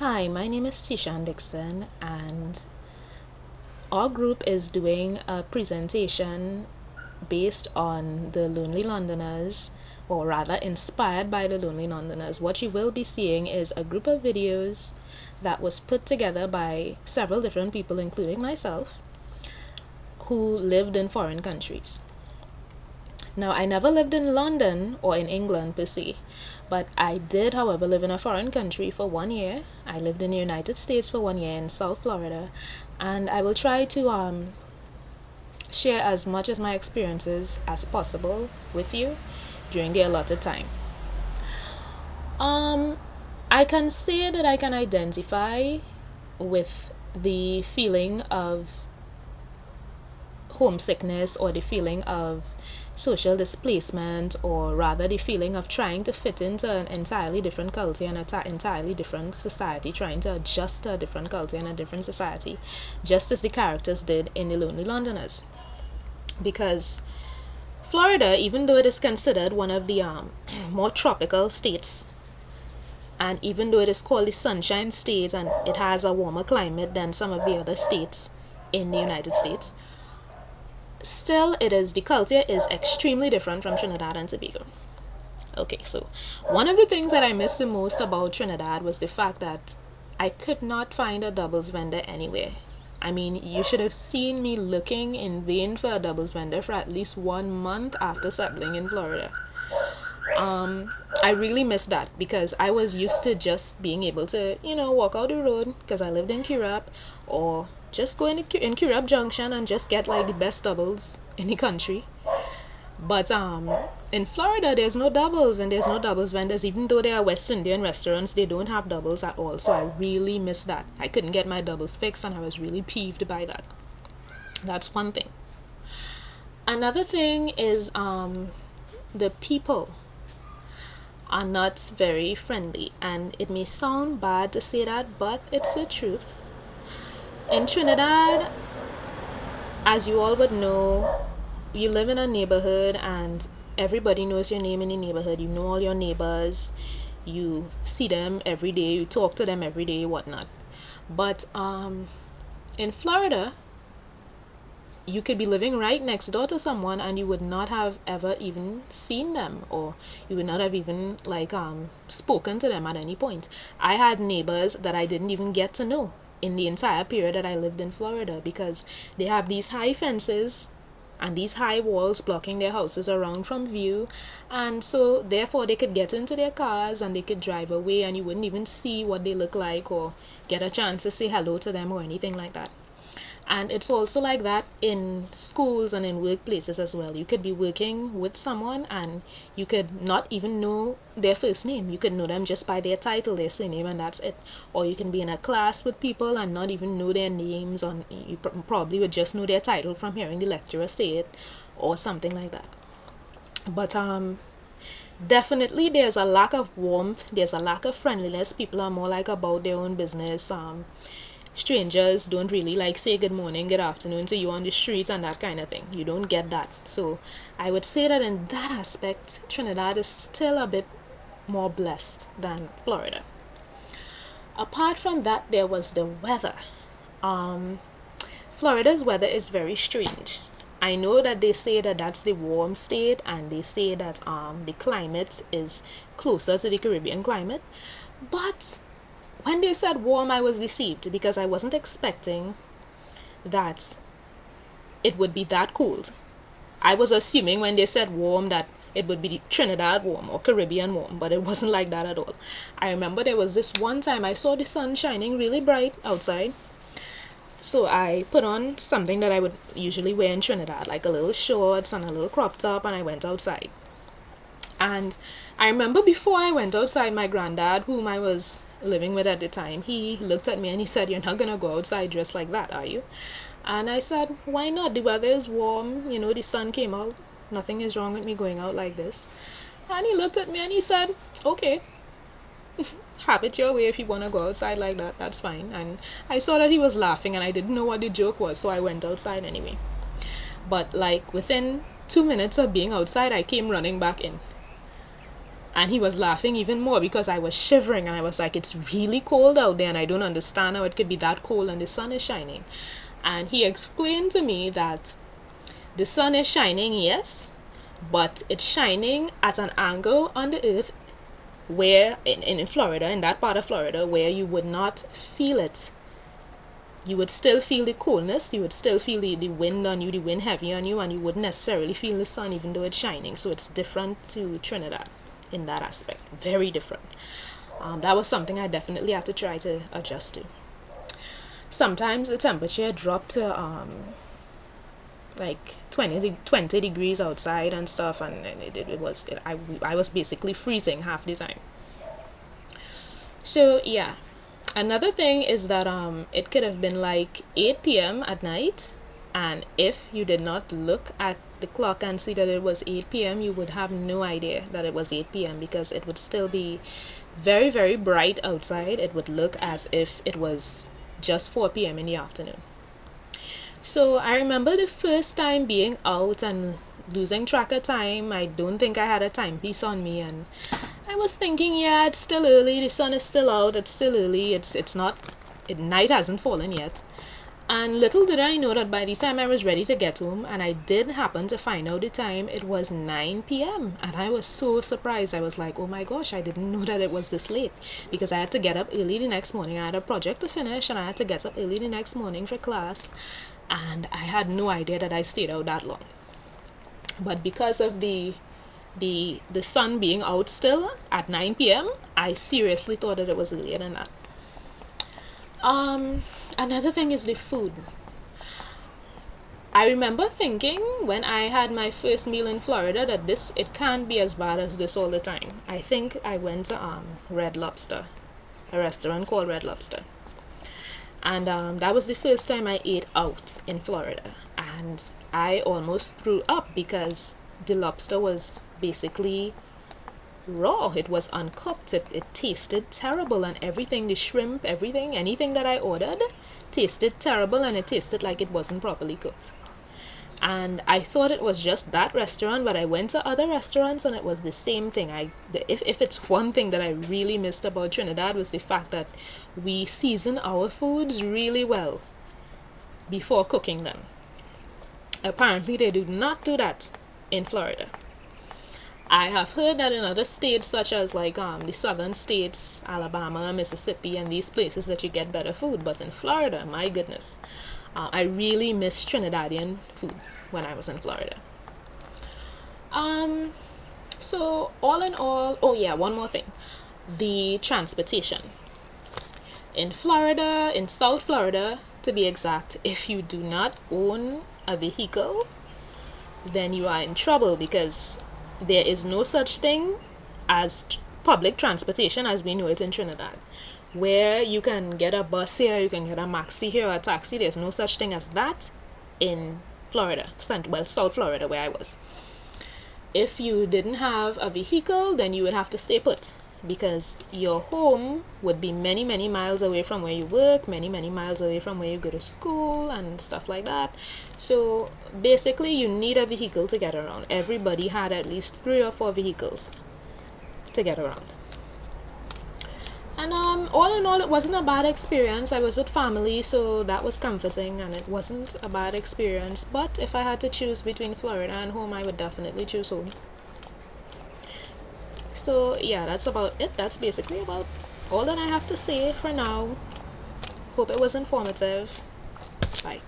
Hi, my name is Tishan Dixon, and our group is doing a presentation based on the Lonely Londoners, or rather inspired by the Lonely Londoners. What you will be seeing is a group of videos that was put together by several different people, including myself, who lived in foreign countries. Now, I never lived in London or in England per se, but I did, however, live in a foreign country for 1 year. I lived in the United States for 1 year in South Florida, and I will try to share as much as my experiences as possible with you during the allotted time. I can say that I can identify with the feeling of homesickness or the feeling of social displacement, or rather the feeling of trying to fit into an entirely different culture and an entirely different society, trying to adjust to a different culture and a different society, just as the characters did in The Lonely Londoners. Because Florida, even though it is considered one of the more tropical states, and even though it is called the Sunshine State and it has a warmer climate than some of the other states in the United States, still the culture is extremely different from Trinidad and Tobago. Okay, so one of the things that I missed the most about Trinidad was the fact that I could not find a doubles vendor anywhere. I mean, you should have seen me looking in vain for a doubles vendor for at least 1 month after settling in Florida. I really missed that because I was used to just being able to, walk out the road because I lived in Cuevas, or just go in Cuevas Junction and just get like the best doubles in the country. But in Florida, there's no doubles and there's no doubles vendors. Even though there are West Indian restaurants, they don't have doubles at all. So I really missed that. I couldn't get my doubles fixed and I was really peeved by that. That's one thing. Another thing is the people are not very friendly, and it may sound bad to say that, but it's the truth. In Trinidad, as you all would know, you live in a neighborhood and everybody knows your name in the neighborhood. You know all your neighbors, you see them every day, you talk to them every day, whatnot. But in Florida, you could be living right next door to someone and you would not have ever even seen them, or you would not have even spoken to them at any point. I had neighbors that I didn't even get to know in the entire period that I lived in Florida, because they have these high fences and these high walls blocking their houses around from view, and so therefore they could get into their cars and they could drive away and you wouldn't even see what they look like or get a chance to say hello to them or anything like that. And it's also like that in schools and in workplaces as well. You could be working with someone and you could not even know their first name. You could know them just by their title, their surname, and that's it. Or you can be in a class with people and not even know their names, and you probably would just know their title from hearing the lecturer say it or something like that. But definitely there's a lack of warmth, there's a lack of friendliness. People are more like about their own business. Strangers don't really say good morning, good afternoon to you on the street and that kind of thing. You don't get that. So I would say that in that aspect, Trinidad is still a bit more blessed than Florida. Apart from that, there was the weather. Florida's weather is very strange. I know that they say that that's the warm state, and they say that the climate is closer to the Caribbean climate, but when they said warm, I was deceived because I wasn't expecting that it would be that cold. I was assuming when they said warm that it would be Trinidad warm or Caribbean warm, but it wasn't like that at all. I remember there was this one time I saw the sun shining really bright outside. So I put on something that I would usually wear in Trinidad, like a little shorts and a little crop top, and I went outside. And I remember before I went outside, my granddad, whom I was living with at the time, he looked at me and he said, "You're not gonna go outside dressed like that, are you?" And I said, "Why not? The weather is warm, the sun came out, nothing is wrong with me going out like this." And he looked at me and he said, "Okay, have it your way. If you want to go outside like that, that's fine." And I saw that he was laughing and I didn't know what the joke was, so I went outside anyway. But within 2 minutes of being outside, I came running back in. And he was laughing even more because I was shivering, and I was like, it's really cold out there and I don't understand how it could be that cold and the sun is shining. And he explained to me that the sun is shining, yes, but it's shining at an angle on the earth where in Florida, in that part of Florida, where you would not feel it. You would still feel the coldness, you would still feel the wind on you, the wind heavy on you, and you wouldn't necessarily feel the sun even though it's shining. So it's different to Trinidad in that aspect. Very different. That was something I definitely had to try to adjust to. Sometimes the temperature dropped to like 20 degrees outside and stuff, and I was basically freezing half the time. So yeah, another thing is that it could have been like 8 p.m. at night, and if you did not look at the clock and see that it was 8 p.m., you would have no idea that it was 8 p.m. because it would still be very, very bright outside. It would look as if it was just 4 p.m. in the afternoon. So I remember the first time being out and losing track of time. I don't think I had a timepiece on me, and I was thinking, yeah, it's still early, the sun is still out, it's still early, it's not, night hasn't fallen yet. And little did I know that by the time I was ready to get home, and I did happen to find out the time, it was 9 p.m. And I was so surprised. I was like, oh my gosh, I didn't know that it was this late, because I had to get up early the next morning. I had a project to finish, and I had to get up early the next morning for class, and I had no idea that I stayed out that long. But because of the sun being out still at 9 p.m., I seriously thought that it was earlier than that. Another thing is the food. I remember thinking when I had my first meal in Florida that it can't be as bad as this all the time. I think I went to Red Lobster, a restaurant called Red Lobster. And that was the first time I ate out in Florida. And I almost threw up because the lobster was basically raw. It was uncooked. It tasted terrible, and everything, the shrimp, everything, anything that I ordered tasted terrible, and it tasted like it wasn't properly cooked. And I thought it was just that restaurant, but I went to other restaurants and it was the same thing. If it's one thing that I really missed about Trinidad, was the fact that we season our foods really well before cooking them. Apparently they do not do that in Florida. I have heard that in other states, such as like the southern states, Alabama, Mississippi, and these places, that you get better food. But in Florida, my goodness, I really miss Trinidadian food when I was in Florida. So all in all, oh yeah, one more thing, the transportation. In Florida, in South Florida to be exact, if you do not own a vehicle, then you are in trouble, because there is no such thing as public transportation as we know it in Trinidad, where you can get a bus here, you can get a maxi here, or a taxi. There's no such thing as that in Florida, well, South Florida, where I was. If you didn't have a vehicle, then you would have to stay put, because your home would be many, many miles away from where you work, many, many miles away from where you go to school and stuff like that. So basically you need a vehicle to get around. Everybody had at least 3 or 4 vehicles to get around. And all in all, it wasn't a bad experience. I was with family, so that was comforting, and it wasn't a bad experience. But if I had to choose between Florida and home, I would definitely choose home. So yeah, that's about it. That's basically about all that I have to say for now. Hope it was informative. Bye.